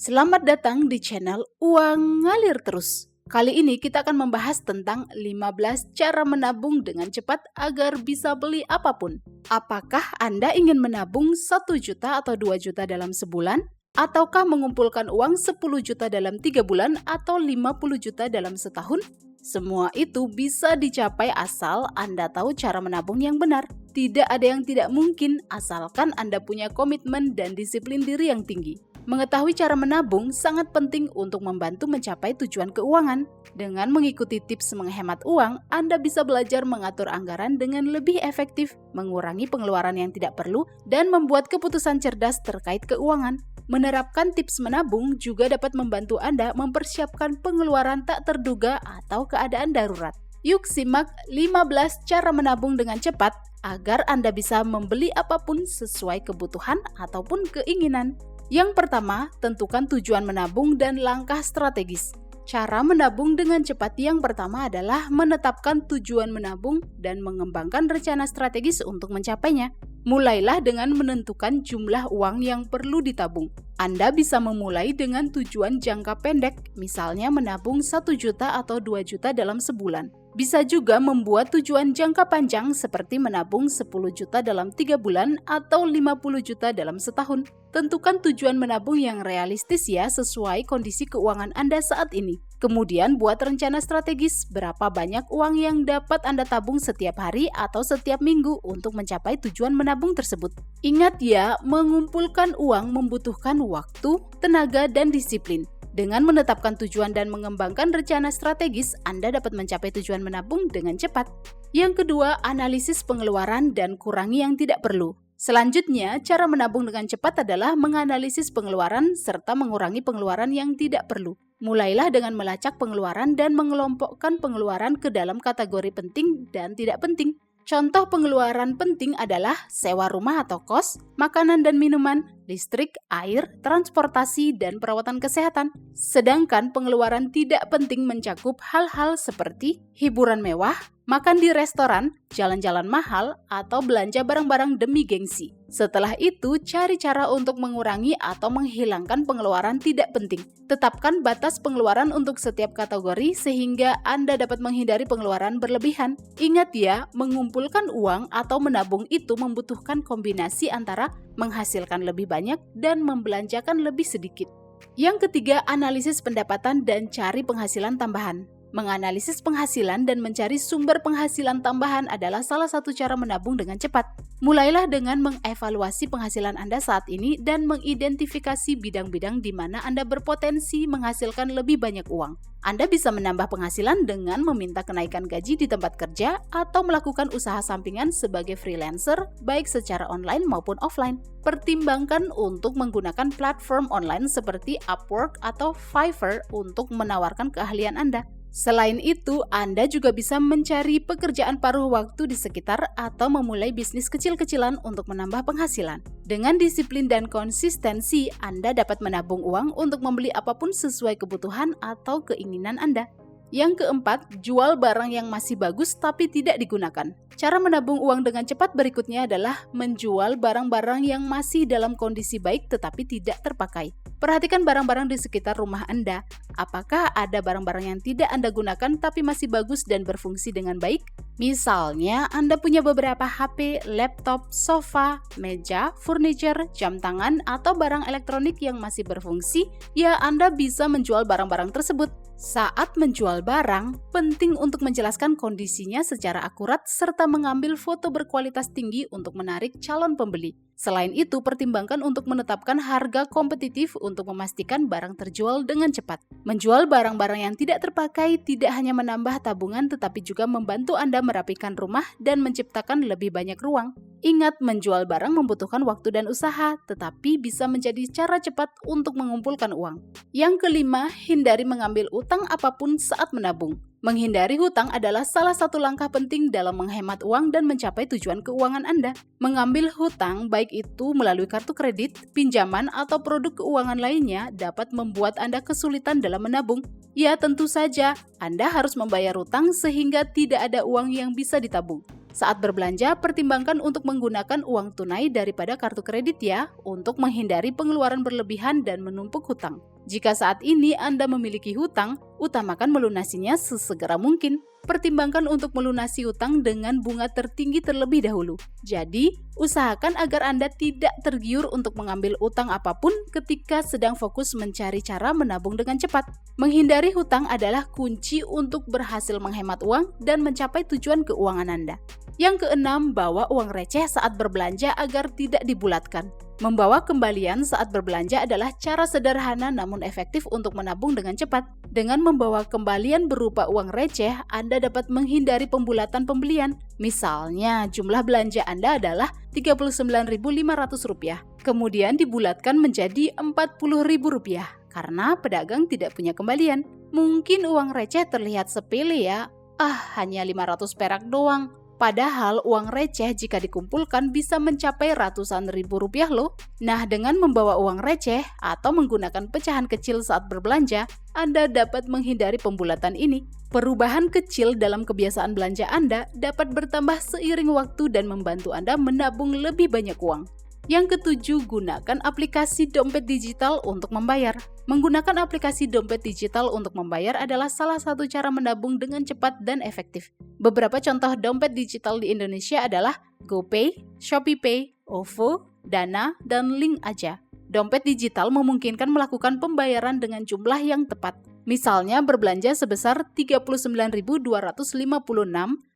Selamat datang di channel Uang Ngalir Terus. Kali ini kita akan membahas tentang 15 cara menabung dengan cepat agar bisa beli apapun. Apakah Anda ingin menabung 1 juta atau 2 juta dalam sebulan? Ataukah mengumpulkan uang 10 juta dalam 3 bulan atau 50 juta dalam setahun? Semua itu bisa dicapai asal Anda tahu cara menabung yang benar. Tidak ada yang tidak mungkin asalkan Anda punya komitmen dan disiplin diri yang tinggi. Mengetahui cara menabung sangat penting untuk membantu mencapai tujuan keuangan. Dengan mengikuti tips menghemat uang, Anda bisa belajar mengatur anggaran dengan lebih efektif, mengurangi pengeluaran yang tidak perlu, dan membuat keputusan cerdas terkait keuangan. Menerapkan tips menabung juga dapat membantu Anda mempersiapkan pengeluaran tak terduga atau keadaan darurat. Yuk simak 15 cara menabung dengan cepat agar Anda bisa membeli apapun sesuai kebutuhan ataupun keinginan. Yang pertama, tentukan tujuan menabung dan langkah strategis. Cara menabung dengan cepat yang pertama adalah menetapkan tujuan menabung dan mengembangkan rencana strategis untuk mencapainya. Mulailah dengan menentukan jumlah uang yang perlu ditabung. Anda bisa memulai dengan tujuan jangka pendek, misalnya menabung 1 juta atau 2 juta dalam sebulan. Bisa juga membuat tujuan jangka panjang seperti menabung 10 juta dalam 3 bulan atau 50 juta dalam setahun. Tentukan tujuan menabung yang realistis ya sesuai kondisi keuangan Anda saat ini. Kemudian buat rencana strategis berapa banyak uang yang dapat Anda tabung setiap hari atau setiap minggu untuk mencapai tujuan menabung tersebut. Ingat ya, mengumpulkan uang membutuhkan waktu, tenaga, dan disiplin. Dengan menetapkan tujuan dan mengembangkan rencana strategis, Anda dapat mencapai tujuan menabung dengan cepat. Yang kedua, analisis pengeluaran dan kurangi yang tidak perlu. Selanjutnya, cara menabung dengan cepat adalah menganalisis pengeluaran serta mengurangi pengeluaran yang tidak perlu. Mulailah dengan melacak pengeluaran dan mengelompokkan pengeluaran ke dalam kategori penting dan tidak penting. Contoh pengeluaran penting adalah sewa rumah atau kos, makanan dan minuman, listrik, air, transportasi, dan perawatan kesehatan. Sedangkan pengeluaran tidak penting mencakup hal-hal seperti hiburan mewah, makan di restoran, jalan-jalan mahal, atau belanja barang-barang demi gengsi. Setelah itu, cari cara untuk mengurangi atau menghilangkan pengeluaran tidak penting. Tetapkan batas pengeluaran untuk setiap kategori sehingga Anda dapat menghindari pengeluaran berlebihan. Ingat ya, mengumpulkan uang atau menabung itu membutuhkan kombinasi antara menghasilkan lebih banyak dan membelanjakan lebih sedikit. Yang ketiga, analisis pendapatan dan cari penghasilan tambahan. Menganalisis penghasilan dan mencari sumber penghasilan tambahan adalah salah satu cara menabung dengan cepat. Mulailah dengan mengevaluasi penghasilan Anda saat ini dan mengidentifikasi bidang-bidang di mana Anda berpotensi menghasilkan lebih banyak uang. Anda bisa menambah penghasilan dengan meminta kenaikan gaji di tempat kerja atau melakukan usaha sampingan sebagai freelancer, baik secara online maupun offline. Pertimbangkan untuk menggunakan platform online seperti Upwork atau Fiverr untuk menawarkan keahlian Anda. Selain itu, Anda juga bisa mencari pekerjaan paruh waktu di sekitar atau memulai bisnis kecil-kecilan untuk menambah penghasilan. Dengan disiplin dan konsistensi, Anda dapat menabung uang untuk membeli apapun sesuai kebutuhan atau keinginan Anda. Yang keempat, jual barang yang masih bagus tapi tidak digunakan. Cara menabung uang dengan cepat berikutnya adalah menjual barang-barang yang masih dalam kondisi baik tetapi tidak terpakai. Perhatikan barang-barang di sekitar rumah Anda. Apakah ada barang-barang yang tidak Anda gunakan tapi masih bagus dan berfungsi dengan baik? Misalnya, Anda punya beberapa HP, laptop, sofa, meja, furniture, jam tangan, atau barang elektronik yang masih berfungsi, ya Anda bisa menjual barang-barang tersebut. Saat menjual barang, penting untuk menjelaskan kondisinya secara akurat serta mengambil foto berkualitas tinggi untuk menarik calon pembeli. Selain itu, pertimbangkan untuk menetapkan harga kompetitif untuk memastikan barang terjual dengan cepat. Menjual barang-barang yang tidak terpakai tidak hanya menambah tabungan tetapi juga membantu Anda merapikan rumah dan menciptakan lebih banyak ruang. Ingat, menjual barang membutuhkan waktu dan usaha, tetapi bisa menjadi cara cepat untuk mengumpulkan uang. Yang kelima, hindari mengambil utang apapun saat menabung. Menghindari hutang adalah salah satu langkah penting dalam menghemat uang dan mencapai tujuan keuangan Anda. Mengambil hutang, baik itu melalui kartu kredit, pinjaman, atau produk keuangan lainnya, dapat membuat Anda kesulitan dalam menabung. Ya, tentu saja, Anda harus membayar hutang sehingga tidak ada uang yang bisa ditabung. Saat berbelanja, pertimbangkan untuk menggunakan uang tunai daripada kartu kredit ya, untuk menghindari pengeluaran berlebihan dan menumpuk hutang. Jika saat ini Anda memiliki hutang, utamakan melunasinya sesegera mungkin. Pertimbangkan untuk melunasi hutang dengan bunga tertinggi terlebih dahulu. Jadi, usahakan agar Anda tidak tergiur untuk mengambil utang apapun ketika sedang fokus mencari cara menabung dengan cepat. Menghindari hutang adalah kunci untuk berhasil menghemat uang dan mencapai tujuan keuangan Anda. Yang keenam, bawa uang receh saat berbelanja agar tidak dibulatkan. Membawa kembalian saat berbelanja adalah cara sederhana namun efektif untuk menabung dengan cepat. Dengan membawa kembalian berupa uang receh, Anda dapat menghindari pembulatan pembelian. Misalnya, jumlah belanja Anda adalah Rp39.500, kemudian dibulatkan menjadi Rp40.000 karena pedagang tidak punya kembalian. Mungkin uang receh terlihat sepele ya, hanya 500 perak doang. Padahal uang receh jika dikumpulkan bisa mencapai ratusan ribu rupiah loh. Nah, dengan membawa uang receh atau menggunakan pecahan kecil saat berbelanja, Anda dapat menghindari pembulatan ini. Perubahan kecil dalam kebiasaan belanja Anda dapat bertambah seiring waktu dan membantu Anda menabung lebih banyak uang. Yang ketujuh, gunakan aplikasi dompet digital untuk membayar. Menggunakan aplikasi dompet digital untuk membayar adalah salah satu cara menabung dengan cepat dan efektif. Beberapa contoh dompet digital di Indonesia adalah GoPay, ShopeePay, OVO, Dana, dan Link Aja. Dompet digital memungkinkan melakukan pembayaran dengan jumlah yang tepat. Misalnya berbelanja sebesar Rp39.256,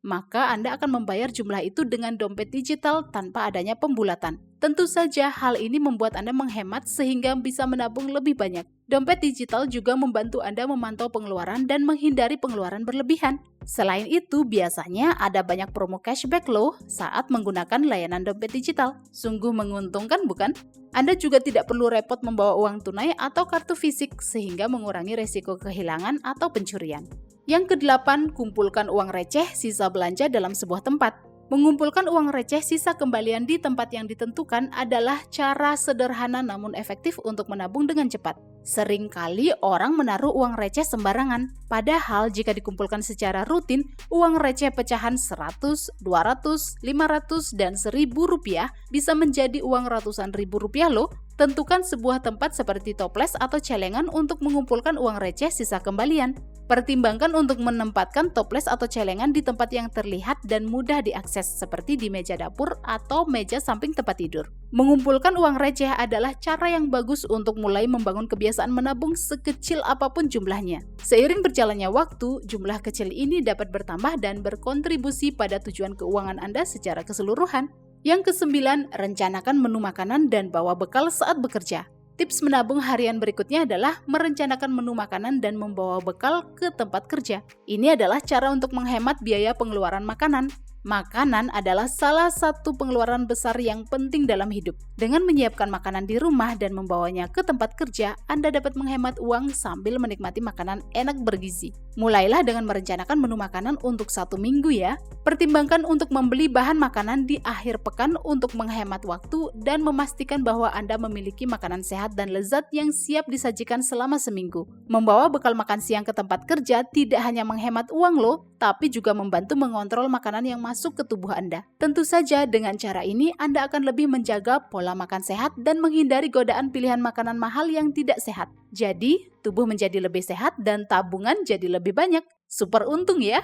maka Anda akan membayar jumlah itu dengan dompet digital tanpa adanya pembulatan. Tentu saja hal ini membuat Anda menghemat sehingga bisa menabung lebih banyak. Dompet digital juga membantu Anda memantau pengeluaran dan menghindari pengeluaran berlebihan. Selain itu, biasanya ada banyak promo cashback loh saat menggunakan layanan dompet digital. Sungguh menguntungkan bukan? Anda juga tidak perlu repot membawa uang tunai atau kartu fisik sehingga mengurangi resiko kehilangan atau pencurian. Yang kedelapan, kumpulkan uang receh sisa belanja dalam sebuah tempat. Mengumpulkan uang receh sisa kembalian di tempat yang ditentukan adalah cara sederhana namun efektif untuk menabung dengan cepat. Seringkali orang menaruh uang receh sembarangan, padahal jika dikumpulkan secara rutin, uang receh pecahan 100, 200, 500, dan 1.000 rupiah bisa menjadi uang ratusan ribu rupiah loh. Tentukan sebuah tempat seperti toples atau celengan untuk mengumpulkan uang receh sisa kembalian. Pertimbangkan untuk menempatkan toples atau celengan di tempat yang terlihat dan mudah diakses seperti di meja dapur atau meja samping tempat tidur. Mengumpulkan uang receh adalah cara yang bagus untuk mulai membangun kebiasaan menabung sekecil apapun jumlahnya. Seiring berjalannya waktu, jumlah kecil ini dapat bertambah dan berkontribusi pada tujuan keuangan Anda secara keseluruhan. Yang kesembilan, rencanakan menu makanan dan bawa bekal saat bekerja. Tips menabung harian berikutnya adalah merencanakan menu makanan dan membawa bekal ke tempat kerja. Ini adalah cara untuk menghemat biaya pengeluaran makanan. Makanan adalah salah satu pengeluaran besar yang penting dalam hidup. Dengan menyiapkan makanan di rumah dan membawanya ke tempat kerja, Anda dapat menghemat uang sambil menikmati makanan enak bergizi. Mulailah dengan merencanakan menu makanan untuk 1 minggu ya. Pertimbangkan untuk membeli bahan makanan di akhir pekan untuk menghemat waktu dan memastikan bahwa Anda memiliki makanan sehat dan lezat yang siap disajikan selama seminggu. Membawa bekal makan siang ke tempat kerja tidak hanya menghemat uang loh, tapi juga membantu mengontrol makanan yang masuk ke tubuh Anda. Tentu saja dengan cara ini Anda akan lebih menjaga pola makan sehat dan menghindari godaan pilihan makanan mahal yang tidak sehat. Jadi, tubuh menjadi lebih sehat dan tabungan jadi lebih banyak. Super untung ya!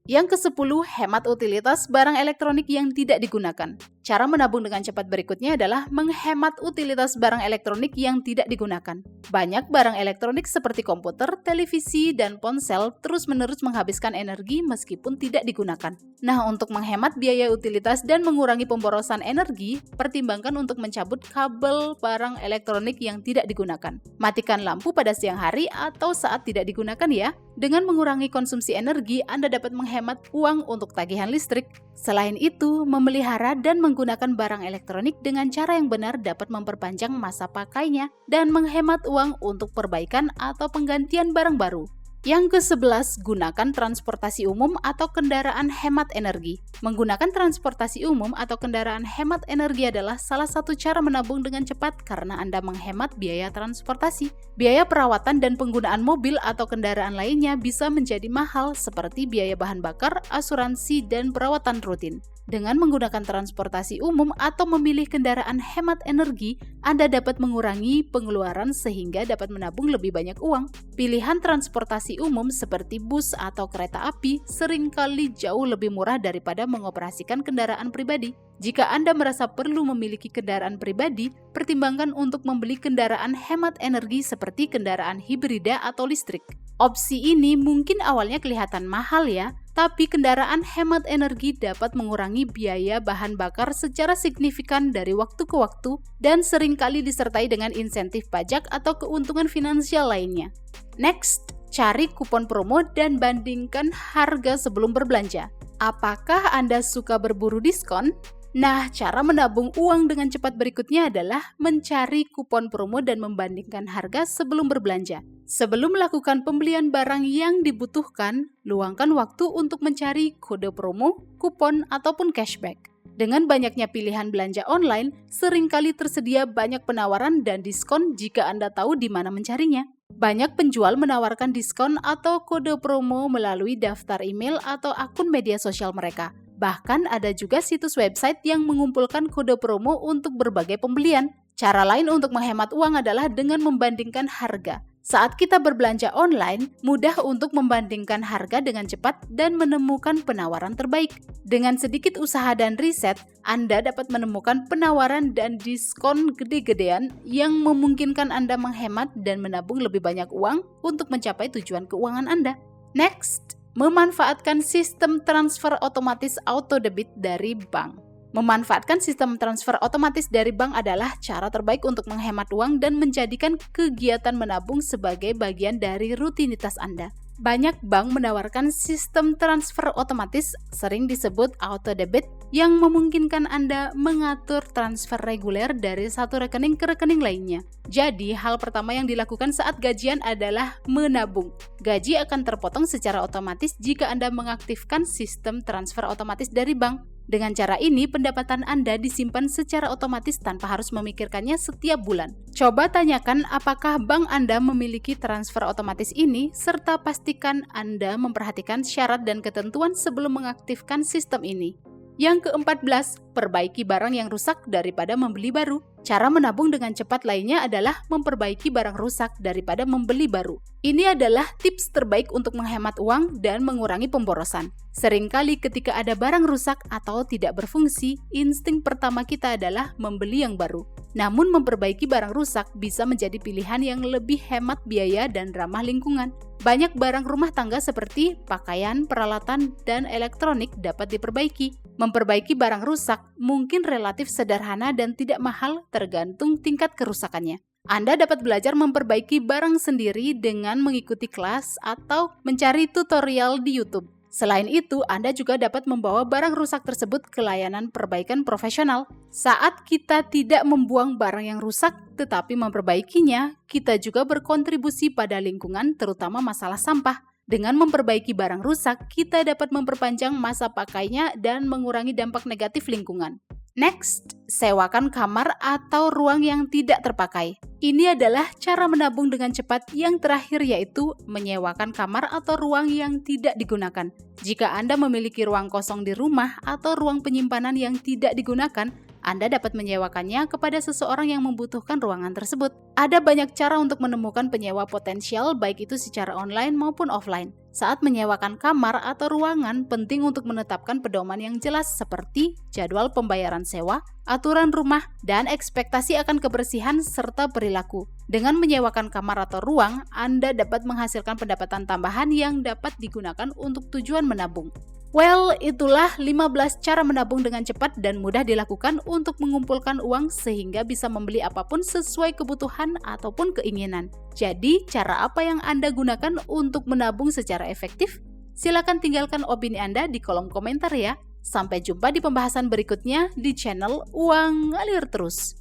Yang ke-10, hemat utilitas barang elektronik yang tidak digunakan. Cara menabung dengan cepat berikutnya adalah menghemat utilitas barang elektronik yang tidak digunakan. Banyak barang elektronik seperti komputer, televisi, dan ponsel terus-menerus menghabiskan energi meskipun tidak digunakan. Nah, untuk menghemat biaya utilitas dan mengurangi pemborosan energi, pertimbangkan untuk mencabut kabel barang elektronik yang tidak digunakan. Matikan lampu pada siang hari atau saat tidak digunakan ya. Dengan mengurangi konsumsi energi, Anda dapat menghemat uang untuk tagihan listrik. Selain itu, memelihara dan menggunakan barang elektronik dengan cara yang benar dapat memperpanjang masa pakainya dan menghemat uang untuk perbaikan atau penggantian barang baru. Yang ke-11, gunakan transportasi umum atau kendaraan hemat energi. Menggunakan transportasi umum atau kendaraan hemat energi adalah salah satu cara menabung dengan cepat karena Anda menghemat biaya transportasi. Biaya perawatan dan penggunaan mobil atau kendaraan lainnya bisa menjadi mahal seperti biaya bahan bakar, asuransi, dan perawatan rutin. Dengan menggunakan transportasi umum atau memilih kendaraan hemat energi, Anda dapat mengurangi pengeluaran sehingga dapat menabung lebih banyak uang. Pilihan transportasi umum seperti bus atau kereta api seringkali jauh lebih murah daripada mengoperasikan kendaraan pribadi. Jika Anda merasa perlu memiliki kendaraan pribadi, pertimbangkan untuk membeli kendaraan hemat energi seperti kendaraan hibrida atau listrik. Opsi ini mungkin awalnya kelihatan mahal ya, tapi kendaraan hemat energi dapat mengurangi biaya bahan bakar secara signifikan dari waktu ke waktu dan seringkali disertai dengan insentif pajak atau keuntungan finansial lainnya. Next, cari kupon promo dan bandingkan harga sebelum berbelanja. Apakah Anda suka berburu diskon? Nah, cara menabung uang dengan cepat berikutnya adalah mencari kupon promo dan membandingkan harga sebelum berbelanja. Sebelum melakukan pembelian barang yang dibutuhkan, luangkan waktu untuk mencari kode promo, kupon, ataupun cashback. Dengan banyaknya pilihan belanja online, seringkali tersedia banyak penawaran dan diskon jika Anda tahu di mana mencarinya. Banyak penjual menawarkan diskon atau kode promo melalui daftar email atau akun media sosial mereka. Bahkan ada juga situs website yang mengumpulkan kode promo untuk berbagai pembelian. Cara lain untuk menghemat uang adalah dengan membandingkan harga. Saat kita berbelanja online, mudah untuk membandingkan harga dengan cepat dan menemukan penawaran terbaik. Dengan sedikit usaha dan riset, Anda dapat menemukan penawaran dan diskon gede-gedean yang memungkinkan Anda menghemat dan menabung lebih banyak uang untuk mencapai tujuan keuangan Anda. Next, memanfaatkan sistem transfer otomatis auto debit dari bank. Memanfaatkan sistem transfer otomatis dari bank adalah cara terbaik untuk menghemat uang dan menjadikan kegiatan menabung sebagai bagian dari rutinitas Anda. Banyak bank menawarkan sistem transfer otomatis, sering disebut auto debit, yang memungkinkan Anda mengatur transfer reguler dari satu rekening ke rekening lainnya. Jadi, hal pertama yang dilakukan saat gajian adalah menabung. Gaji akan terpotong secara otomatis jika Anda mengaktifkan sistem transfer otomatis dari bank. Dengan cara ini, pendapatan Anda disimpan secara otomatis tanpa harus memikirkannya setiap bulan. Coba tanyakan apakah bank Anda memiliki transfer otomatis ini, serta pastikan Anda memperhatikan syarat dan ketentuan sebelum mengaktifkan sistem ini. Yang ke-14, perbaiki barang yang rusak daripada membeli baru. Cara menabung dengan cepat lainnya adalah memperbaiki barang rusak daripada membeli baru. Ini adalah tips terbaik untuk menghemat uang dan mengurangi pemborosan. Seringkali ketika ada barang rusak atau tidak berfungsi, insting pertama kita adalah membeli yang baru. Namun memperbaiki barang rusak bisa menjadi pilihan yang lebih hemat biaya dan ramah lingkungan. Banyak barang rumah tangga seperti pakaian, peralatan, dan elektronik dapat diperbaiki. Memperbaiki barang rusak mungkin relatif sederhana dan tidak mahal tergantung tingkat kerusakannya. Anda dapat belajar memperbaiki barang sendiri dengan mengikuti kelas atau mencari tutorial di YouTube. Selain itu, Anda juga dapat membawa barang rusak tersebut ke layanan perbaikan profesional. Saat kita tidak membuang barang yang rusak, tetapi memperbaikinya, kita juga berkontribusi pada lingkungan, terutama masalah sampah. Dengan memperbaiki barang rusak, kita dapat memperpanjang masa pakainya dan mengurangi dampak negatif lingkungan. Next, sewakan kamar atau ruang yang tidak terpakai. Ini adalah cara menabung dengan cepat yang terakhir, yaitu menyewakan kamar atau ruang yang tidak digunakan. Jika Anda memiliki ruang kosong di rumah atau ruang penyimpanan yang tidak digunakan, Anda dapat menyewakannya kepada seseorang yang membutuhkan ruangan tersebut. Ada banyak cara untuk menemukan penyewa potensial, baik itu secara online maupun offline. Saat menyewakan kamar atau ruangan, penting untuk menetapkan pedoman yang jelas seperti jadwal pembayaran sewa, aturan rumah, dan ekspektasi akan kebersihan serta perilaku. Dengan menyewakan kamar atau ruang, Anda dapat menghasilkan pendapatan tambahan yang dapat digunakan untuk tujuan menabung. Well, itulah 15 cara menabung dengan cepat dan mudah dilakukan untuk mengumpulkan uang sehingga bisa membeli apapun sesuai kebutuhan ataupun keinginan. Jadi, cara apa yang Anda gunakan untuk menabung secara efektif? Silakan tinggalkan opini Anda di kolom komentar ya. Sampai jumpa di pembahasan berikutnya di channel Uang Ngalir Terus.